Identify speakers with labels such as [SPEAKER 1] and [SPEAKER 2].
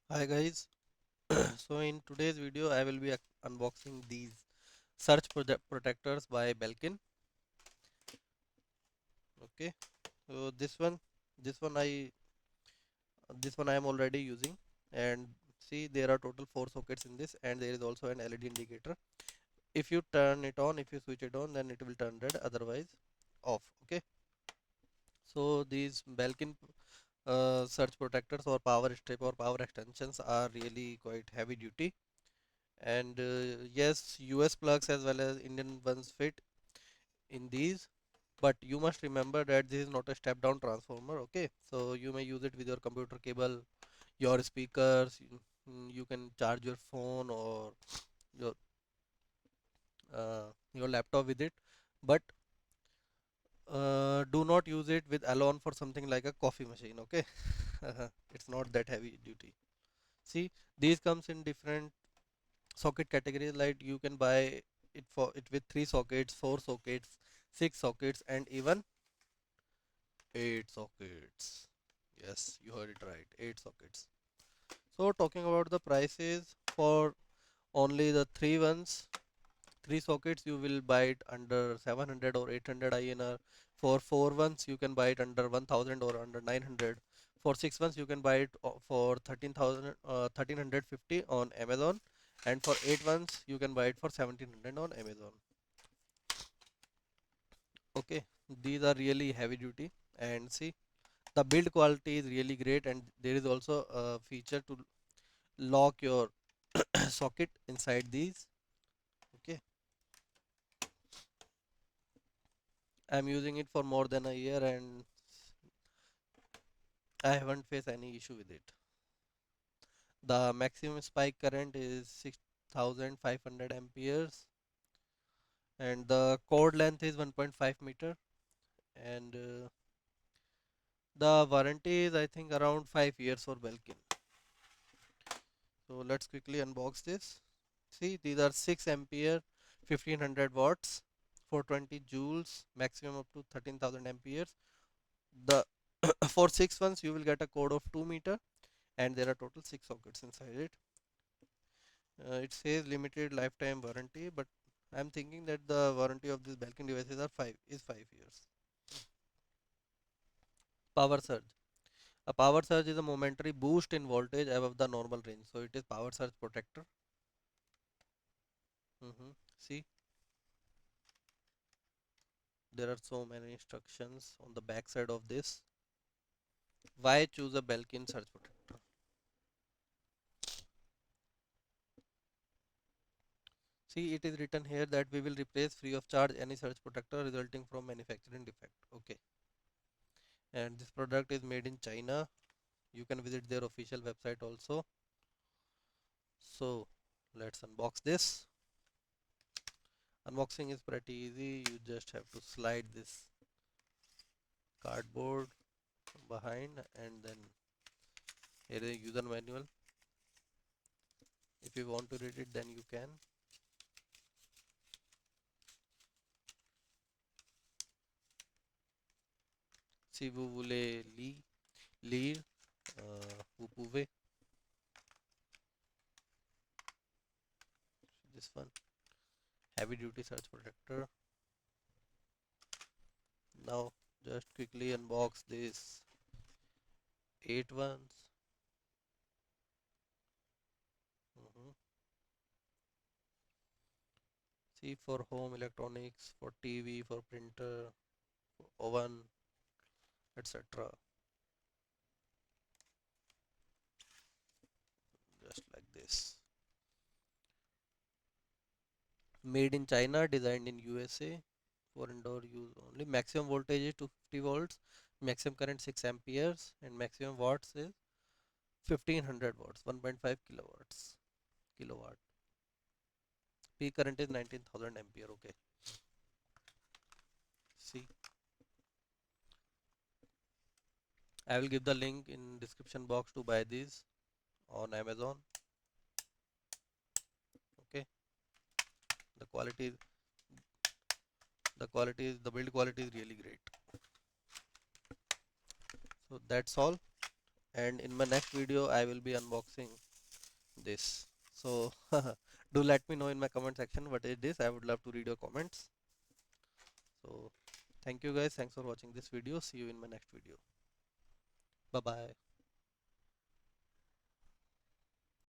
[SPEAKER 1] Hi guys. So in today's video I will be unboxing these search protectors by Belkin. Okay. So this one I am already using, and see, there are total 4 sockets in this, and there is also an LED indicator. If you turn it on, if you switch it on, then it will turn red, otherwise off. Okay. So these Belkin surge protectors or power strip or power extensions are really quite heavy duty, and yes, US plugs as well as Indian ones fit in these, but you must remember that this is not a step down transformer. Okay, so you may use it with your computer cable, your speakers. You can charge your phone or your your laptop with it, but do not use it with alone for something like a coffee machine. Okay. It's not that heavy duty. See, these comes in different socket categories, like you can buy it with 3 sockets, 4 sockets, 6 sockets, and even 8 sockets. Yes, you heard it right, 8 sockets. So talking about the prices, for only the 3 sockets you will buy it under 700 or 800 INR. For 4 ones you can buy it under 1000 or under 900. For 6 ones you can buy it for 1350 on Amazon, and for 8 ones you can buy it for 1700 on Amazon. Okay, these are really heavy duty, and see, the build quality is really great, and there is also a feature to lock your socket inside these. Okay, I'm using it for more than a year, and I haven't faced any issue with it. The maximum spike current is 6500 amperes, and the cord length is 1.5 meter, and the warranty is, I think, around 5 years for Belkin. So let's quickly unbox this. See, these are 6 ampere, 1500 watts, 420 joules, maximum up to 13,000 amperes. The for 6 ones you will get a cord of 2 meter, and there are total 6 sockets inside it. It says limited lifetime warranty, but I'm thinking that the warranty of these Belkin devices is 5 years. Power surge. A power surge is a momentary boost in voltage above the normal range. So it is power surge protector. See, there are so many instructions on the back side of this. Why choose a Belkin surge protector? See, it is written here that we will replace free of charge any surge protector resulting from manufacturing defect. Okay. And this product is made in China. You can visit their official website also. So let's unbox this. Unboxing is pretty easy. You just have to slide this cardboard from behind, and then here is a user manual. If you want to read it, then you can. Si vous voulez lire, vous pouvez. This one, heavy duty surge protector. Now just quickly unbox this 8 ones. Mhm. See, for home electronics, for TV, for printer, for oven, etc. Just like this. Made in China, designed in USA, for indoor use only. Maximum voltage is 250 volts, maximum current 6 amperes, and maximum watts is 1500 watts, 1.5 kilowatt. Peak current is 19,000 ampere. Okay, see, I will give the link in description box to buy these on Amazon. Okay, the quality, the build quality is really great. So that's all, and in my next video I will be unboxing this. So do let me know in my comment section what is this. I would love to read your comments. So thank you guys, thanks for watching this video. See you in my next video. Bye bye.